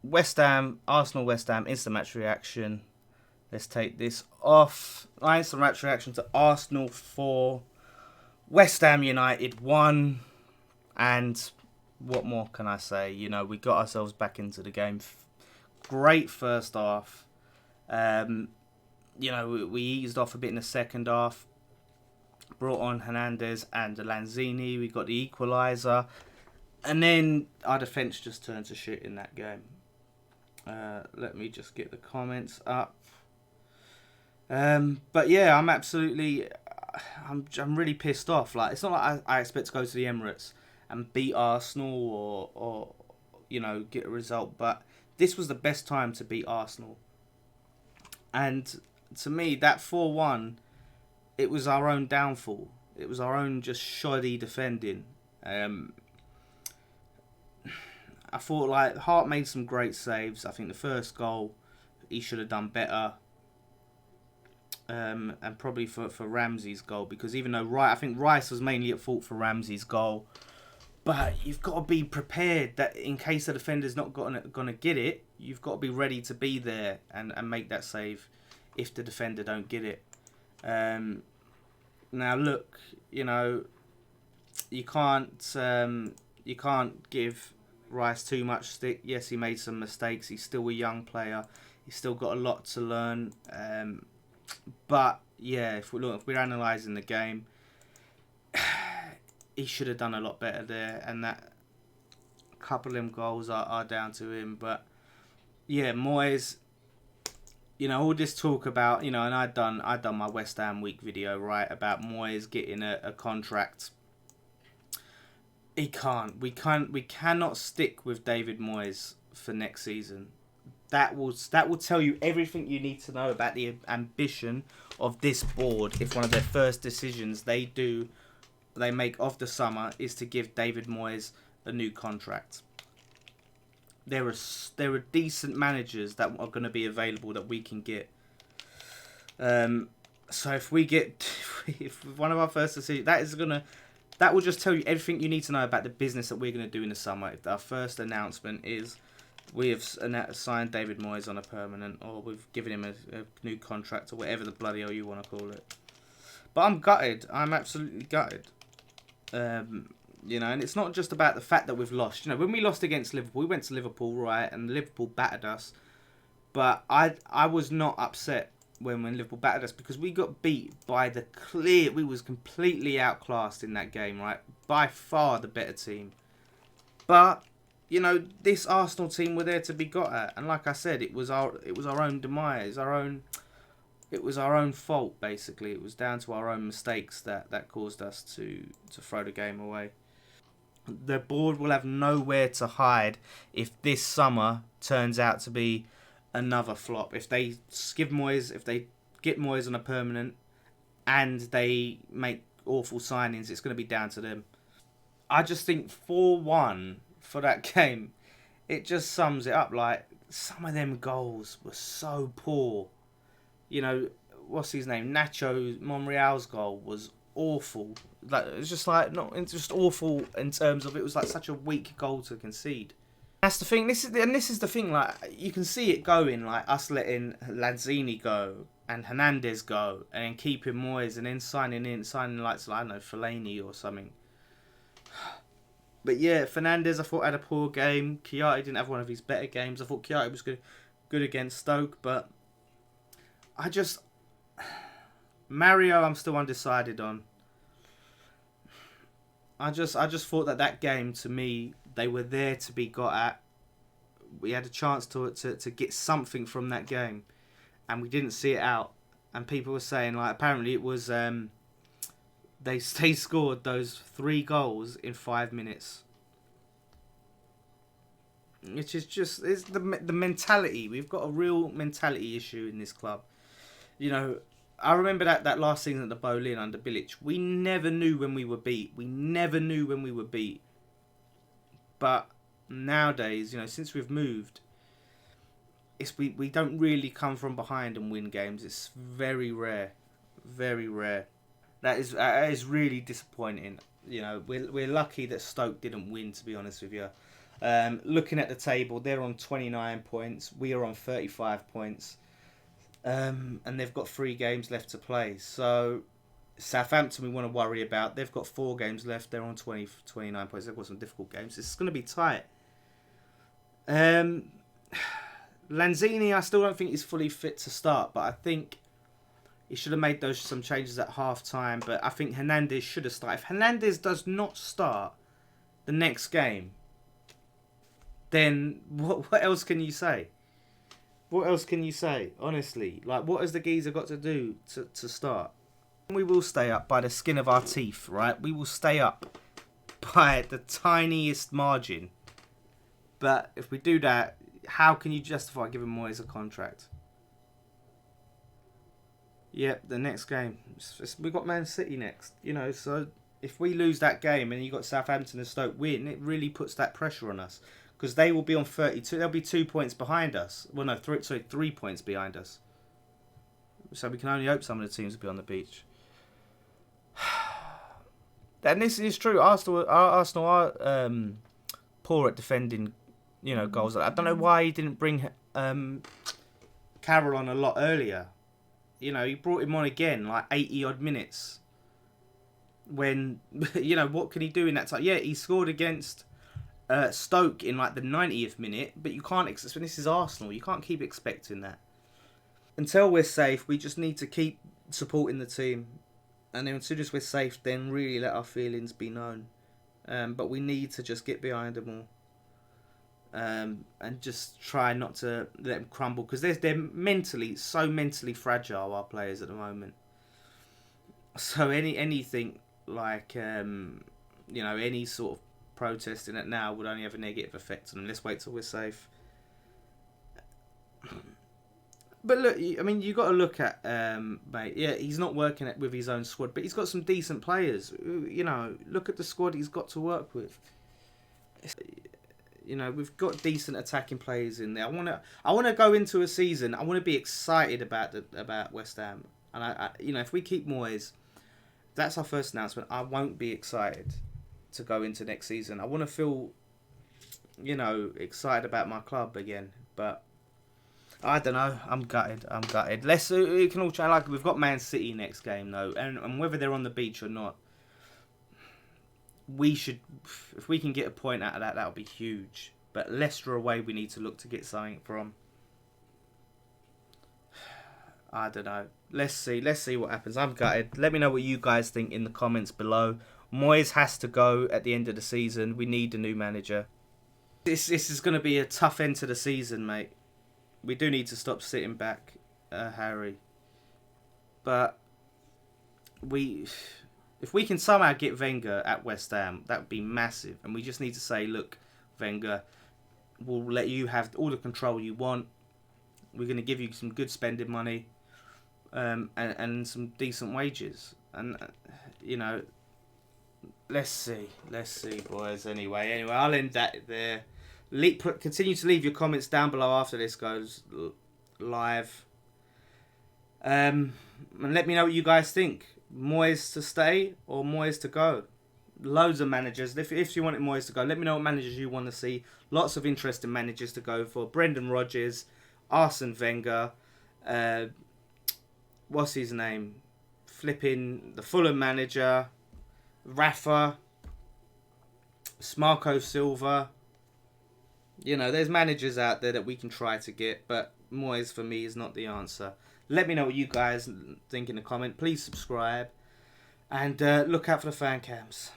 West Ham, Arsenal, West Ham, instant match reaction. Let's take this off. Instant match reaction to Arsenal 4, West Ham United 1. And what more can I say? We got ourselves back into the game. Great first half. We eased off a bit in the second half. Brought on Hernandez and Lanzini. We got the equaliser. And then our defence just turned to shit in that game. Let me just get the comments up. But yeah, I'm really pissed off. Like, it's not like I expect to go to the Emirates and beat Arsenal or get a result. But this was the best time to beat Arsenal. And to me, that 4-1, it was our own downfall. It was our own just shoddy defending. I thought, like, Hart made some great saves. I think the first goal, he should have done better. And probably for Ramsey's goal, because even though I think Rice was mainly at fault for Ramsey's goal, but you've got to be prepared that in case the defender's not gonna get it, you've got to be ready to be there and make that save if the defender don't get it. Now look, you can't give Rice too much stick. Yes, he made some mistakes. He's still a young player. He's still got a lot to learn. But yeah, if we're analysing the game, he should have done a lot better there, and that couple of them goals are down to him. But yeah, Moyes, all this talk about, and I'd done my West Ham week video, right, about Moyes getting a contract. We cannot stick with David Moyes for next season. That will tell you everything you need to know about the ambition of this board. If one of their first decisions they make of the summer is to give David Moyes a new contract. There are decent managers that are going to be available that we can get. So if one of our first decisions, that will just tell you everything you need to know about the business that we're going to do in the summer. If our first announcement is we have signed David Moyes on a permanent, or we've given him a new contract, or whatever the bloody hell you want to call it. But I'm gutted. I'm absolutely gutted. And it's not just about the fact that we've lost. When we lost against Liverpool, we went to Liverpool, right, and Liverpool battered us. But I was not upset when Liverpool battered us, because we got beat by we was completely outclassed in that game, right? By far the better team. But this Arsenal team were there to be got at, and like I said, it was our own demise, it was our own fault, basically. It was down to our own mistakes that caused us to throw the game away. The board will have nowhere to hide if this summer turns out to be another flop. If they get Moyes on a permanent and they make awful signings, it's going to be down to them. I just think 4-1 for that game, it just sums it up. Like, some of them goals were so poor. What's his name? Nacho Monreal's goal was awful. Like, it's just awful in terms of, it was like such a weak goal to concede. That's the thing. This is the thing. Like, you can see it going. Like, us letting Lanzini go and Hernandez go, and then keeping Moyes, and then signing like, I don't know, Fellaini or something. But yeah, Fernandez, I thought, had a poor game. Chiati didn't have one of his better games. I thought Chiati was good against Stoke, but Mario, I'm still undecided on. I just thought that game, to me, they were there to be got at. We had a chance to get something from that game, and we didn't see it out. And people were saying, like, apparently it was they scored those 3 goals in 5 minutes, which is just, it's the mentality. We've got a real mentality issue in this club. I remember that last season at the Boleyn under Bilic. We never knew when we were beat. But nowadays, since we've moved, we don't really come from behind and win games. It's very rare. Very rare. That is really disappointing. We're lucky that Stoke didn't win, to be honest with you. Looking at the table, they're on 29 points. We are on 35 points. And they've got 3 games left to play. So Southampton we want to worry about. They've got 4 games left. They're on 29 points. They've got some difficult games. It's going to be tight. Lanzini, I still don't think he's fully fit to start, but I think he should have made some changes at half time. But I think Hernandez should have started. If Hernandez does not start the next game, then what else can you say? What else can you say? Honestly, like, what has the geezer got to do to start? We will stay up by the skin of our teeth, right? We will stay up by the tiniest margin. But if we do that, how can you justify giving Moyes a contract? Yep, the next game. We've got Man City next. So if we lose that game and you've got Southampton and Stoke win, it really puts that pressure on us. Because they will be on 32. They'll be 2 points behind us. Well, no, 3 points behind us. So we can only hope some of the teams will be on the beach. And this is true. Arsenal are poor at defending, goals. I don't know why he didn't bring Carroll on a lot earlier. He brought him on again, like 80 odd minutes. When, what can he do in that time? Yeah, he scored against Stoke in like the 90th minute, but you can't expect, when this is Arsenal, you can't keep expecting that. Until we're safe, we just need to keep supporting the team. And then as soon as we're safe, then really let our feelings be known. But we need to just get behind them all. And just try not to let them crumble. Because they're so mentally fragile, our players at the moment. So anything like, any sort of protesting it now would only have a negative effect on them. Let's wait till we're safe. But look, you got to look at, mate. Yeah, he's not working with his own squad, but he's got some decent players. Look at the squad he's got to work with. We've got decent attacking players in there. I want to go into a season. I want to be excited about West Ham, and if we keep Moyes, that's our first announcement. I won't be excited to go into next season. I want to feel, excited about my club again, but. I don't know. I'm gutted. We can all try. Like, we've got Man City next game though, and whether they're on the beach or not, we should. If we can get a point out of that, that'll be huge. But Leicester away, we need to look to get something from. I don't know. Let's see what happens. I'm gutted. Let me know what you guys think in the comments below. Moyes has to go at the end of the season. We need a new manager. This is going to be a tough end to the season, mate. We do need to stop sitting back, Harry. But if we can somehow get Wenger at West Ham, that would be massive. And we just need to say, look, Wenger, we'll let you have all the control you want. We're going to give you some good spending money, and some decent wages. And let's see, boys. Anyway, I'll end that there. Continue to leave your comments down below after this goes live. And let me know what you guys think. Moyes to stay or Moyes to go? Loads of managers. If you wanted Moyes to go, let me know what managers you want to see. Lots of interesting managers to go for. Brendan Rodgers, Arsene Wenger, what's his name? Flipping the Fulham manager, Rafa, Marco Silva. There's managers out there that we can try to get, but Moyes for me is not the answer. Let me know what you guys think in the comment. Please subscribe and look out for the fan cams.